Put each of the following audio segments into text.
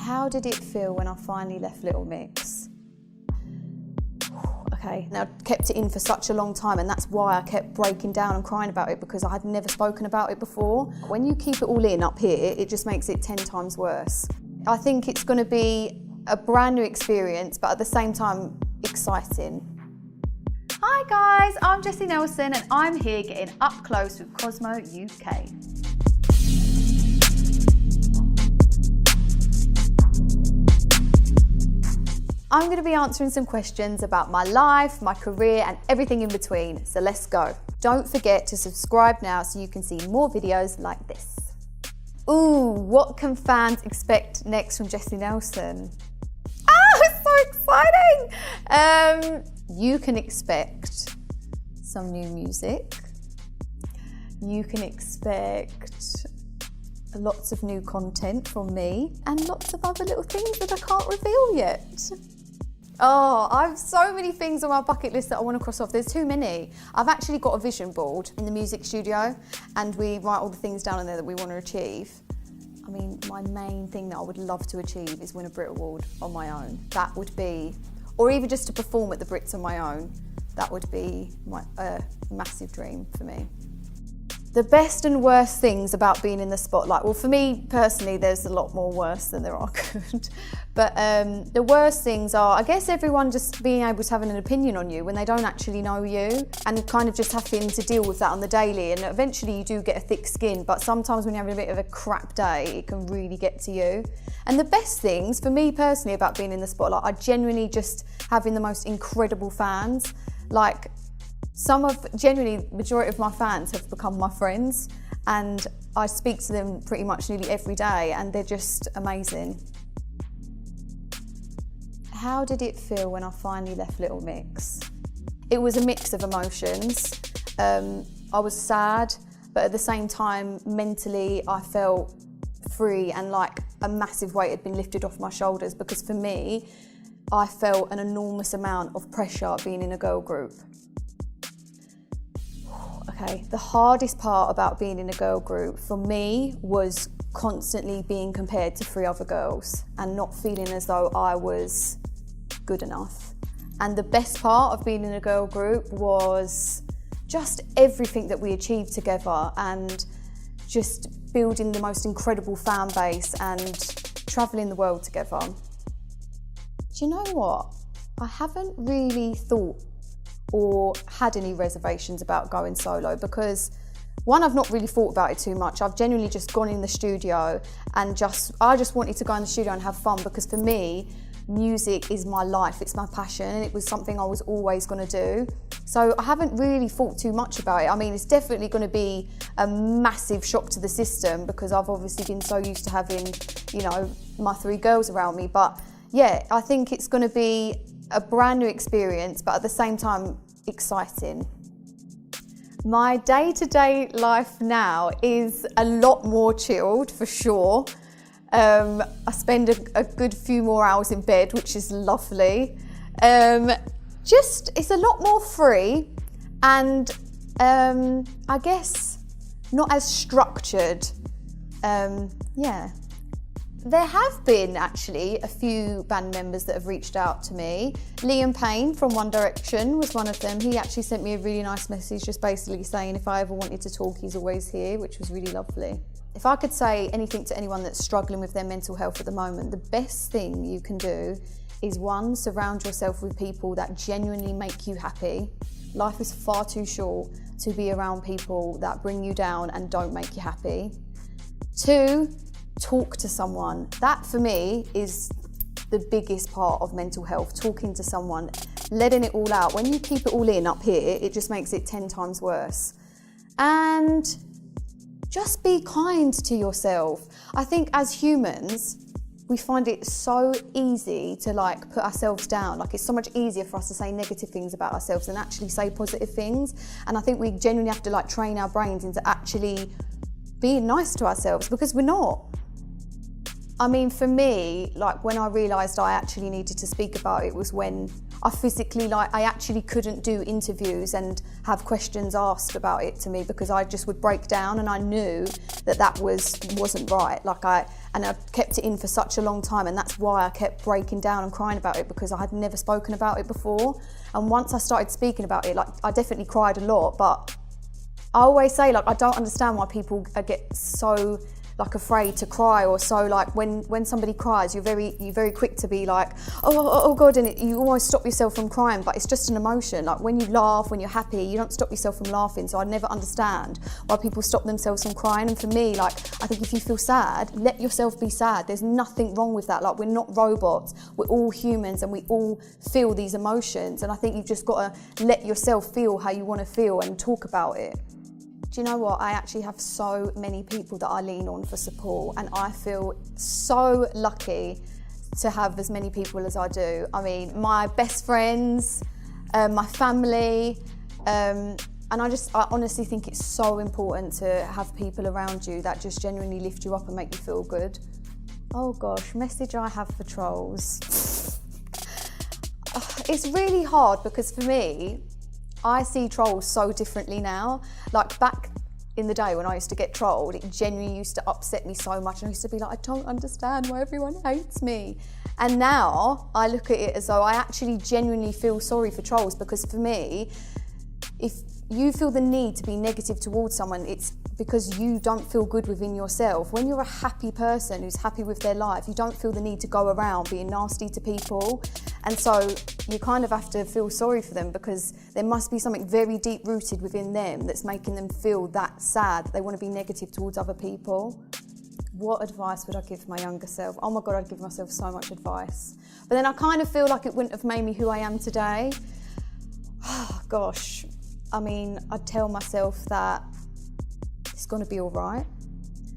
How did it feel when I finally left Little Mix? Okay, now I kept it in for such a long time, and that's why I kept breaking down and crying about it, because I had never spoken about it before. When you keep it all in up here, it just makes it 10 times worse. I think it's going to be a brand new experience, but at the same time, exciting. Hi guys, I'm Jesy Nelson, and I'm here getting up close with Cosmo UK. I'm going to be answering some questions about my life, my career, and everything in between, so let's go. Don't forget to subscribe now so you can see more videos like this. Ooh, what can fans expect next from Jesy Nelson? It's so exciting! You can expect some new music. You can expect lots of new content from me and lots of other little things that I can't reveal yet. Oh, I have so many things on my bucket list that I want to cross off. There's too many. I've actually got a vision board in the music studio, and we write all the things down in there that we want to achieve. I mean, my main thing that I would love to achieve is win a Brit Award on my own. That would be, or even just to perform at the Brits on my own. That would be my massive dream for me. The best and worst things about being in the spotlight. Well, for me personally, there's a lot more worse than there are good. But the worst things are, I guess, everyone just being able to have an opinion on you when they don't actually know you, and kind of just having to deal with that on the daily. And eventually you do get a thick skin, but sometimes when you're having a bit of a crap day, it can really get to you. And the best things for me personally about being in the spotlight are genuinely just having the most incredible fans. Like, genuinely, majority of my fans have become my friends, and I speak to them pretty much nearly every day, and they're just amazing. How did it feel when I finally left Little Mix? It was a mix of emotions. I was sad, but at the same time, mentally, I felt free and like a massive weight had been lifted off my shoulders, because for me, I felt an enormous amount of pressure being in a girl group. Okay, the hardest part about being in a girl group for me was constantly being compared to 3 other girls and not feeling as though I was good enough. And the best part of being in a girl group was just everything that we achieved together, and just building the most incredible fan base and traveling the world together. Do you know what? I haven't really thought or had any reservations about going solo, because one, I've not really thought about it too much. I've genuinely just gone in the studio and I just wanted to go in the studio and have fun, because for me, music is my life, it's my passion, and it was something I was always going to do. So I haven't really thought too much about it. I mean, it's definitely going to be a massive shock to the system, because I've obviously been so used to having, you know, my 3 girls around me. But yeah, I think it's going to be a brand new experience, but at the same time, exciting. My day-to-day life now is a lot more chilled, for sure. I spend a good few more hours in bed, which is lovely. It's a lot more free, and I guess not as structured. Yeah. There have been actually a few band members that have reached out to me. Liam Payne from One Direction was one of them. He actually sent me a really nice message, just basically saying if I ever wanted to talk, he's always here, which was really lovely. If I could say anything to anyone that's struggling with their mental health at the moment, the best thing you can do is, 1, surround yourself with people that genuinely make you happy. Life is far too short to be around people that bring you down and don't make you happy. 2, talk to someone. That for me is the biggest part of mental health, talking to someone, letting it all out. When you keep it all in up here, it just makes it 10 times worse. And just be kind to yourself. I think as humans, we find it so easy to like put ourselves down. Like, it's so much easier for us to say negative things about ourselves than actually say positive things. And I think we genuinely have to like train our brains into actually being nice to ourselves, because we're not. I mean, for me, like when I realised I actually needed to speak about it was when I physically, I actually couldn't do interviews and have questions asked about it to me because I just would break down, and I knew that wasn't right. And I kept it in for such a long time, and that's why I kept breaking down and crying about it, because I had never spoken about it before. And once I started speaking about it, I definitely cried a lot, but I always say, I don't understand why people get so afraid to cry, or so when somebody cries, you're very quick to be like, oh God, and you almost stop yourself from crying, but it's just an emotion. Like when you laugh, when you're happy, you don't stop yourself from laughing. So I never understand why people stop themselves from crying. And for me, I think if you feel sad, let yourself be sad. There's nothing wrong with that. We're not robots. We're all humans, and we all feel these emotions. And I think you've just got to let yourself feel how you want to feel and talk about it. Do you know what? I actually have so many people that I lean on for support, and I feel so lucky to have as many people as I do. I mean, my best friends, my family, and I honestly think it's so important to have people around you that just genuinely lift you up and make you feel good. Oh gosh, message I have for trolls. It's really hard because for me, I see trolls so differently now. Back in the day when I used to get trolled, it genuinely used to upset me so much, and I used to be like, I don't understand why everyone hates me. And now I look at it as though I actually genuinely feel sorry for trolls, because for me, if you feel the need to be negative towards someone, it's because you don't feel good within yourself. When you're a happy person who's happy with their life, you don't feel the need to go around being nasty to people. And so you kind of have to feel sorry for them, because there must be something very deep rooted within them that's making them feel that sad, that they want to be negative towards other people. What advice would I give my younger self? Oh my God, I'd give myself so much advice. But then I kind of feel like it wouldn't have made me who I am today. Oh gosh, I mean, I'd tell myself that it's going to be all right.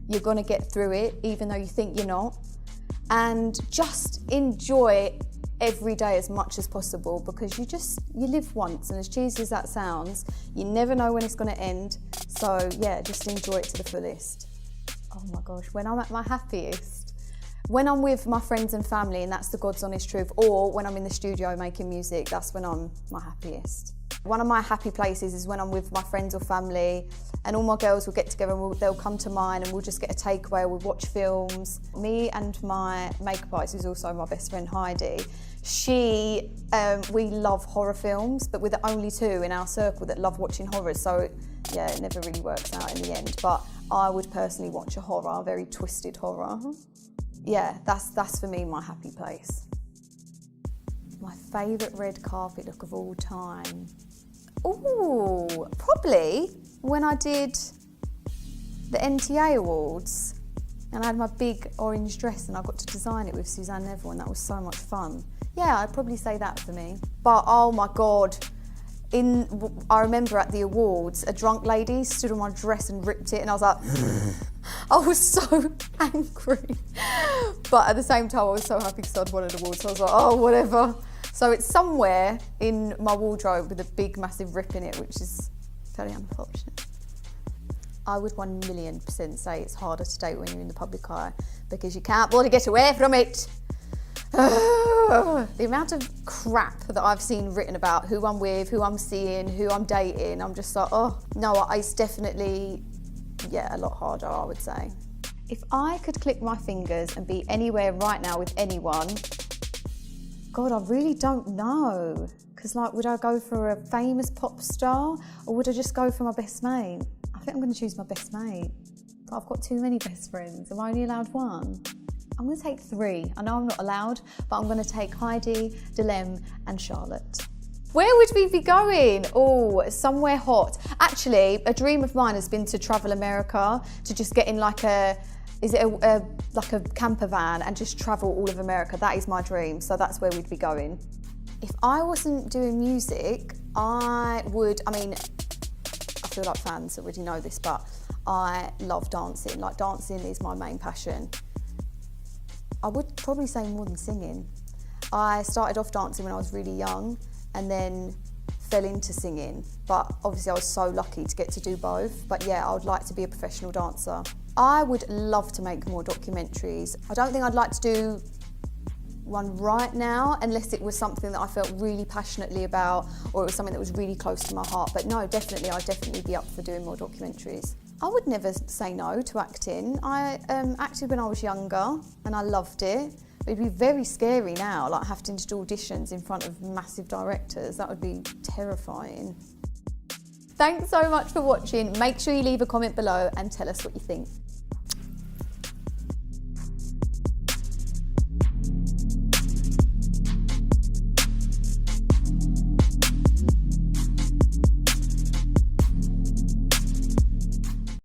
You're going to get through it, even though you think you're not. And just enjoy every day as much as possible, because you live once, and as cheesy as that sounds, you never know when it's going to end. So yeah, just enjoy it to the fullest. Oh my gosh, when I'm at my happiest, when I'm with my friends and family, and that's the God's honest truth, or when I'm in the studio making music, that's when I'm my happiest. One of my happy places is when I'm with my friends or family, and all my girls will get together and they'll come to mine, and we'll just get a takeaway, we'll watch films. Me and my makeup artist, who's also my best friend Heidi, we love horror films, but we're the only two in our circle that love watching horrors, so yeah, it never really works out in the end. But I would personally watch a horror, a very twisted horror. Yeah, that's for me my happy place. My favourite red carpet look of all time. Ooh, probably when I did the NTA Awards, and I had my big orange dress and I got to design it with Suzanne Neville, and that was so much fun. Yeah, I'd probably say that for me. But oh my God, I remember at the awards, a drunk lady stood on my dress and ripped it, and I was like, I was so angry. But at the same time, I was so happy because I'd won an award, so I was like, oh, whatever. So it's somewhere in my wardrobe with a big, massive rip in it, which is very unfortunate. I would 1,000,000% say it's harder to date when you're in the public eye, because you can't bloody get away from it. The amount of crap that I've seen written about who I'm with, who I'm seeing, who I'm dating, I'm just like, oh, no, it's definitely, a lot harder, I would say. If I could click my fingers and be anywhere right now with anyone, God, I really don't know. Because would I go for a famous pop star, or would I just go for my best mate? I think I'm going to choose my best mate. But I've got too many best friends. Am I only allowed one? I'm going to take 3. I know I'm not allowed, but I'm going to take Heidi, Dilem and Charlotte. Where would we be going? Oh, somewhere hot. Actually, a dream of mine has been to travel America, to just get in a camper van and just travel all of America. That is my dream, so that's where we'd be going. If I wasn't doing music, I feel like fans already know this, but I love dancing. Dancing is my main passion. I would probably say more than singing. I started off dancing when I was really young and then fell into singing. But obviously I was so lucky to get to do both. But yeah, I would like to be a professional dancer. I would love to make more documentaries. I don't think I'd like to do one right now unless it was something that I felt really passionately about, or it was something that was really close to my heart. But no, definitely, I'd definitely be up for doing more documentaries. I would never say no to acting. I acted when I was younger and I loved it. It'd be very scary now, like having to do auditions in front of massive directors. That would be terrifying. Thanks so much for watching. Make sure you leave a comment below and tell us what you think.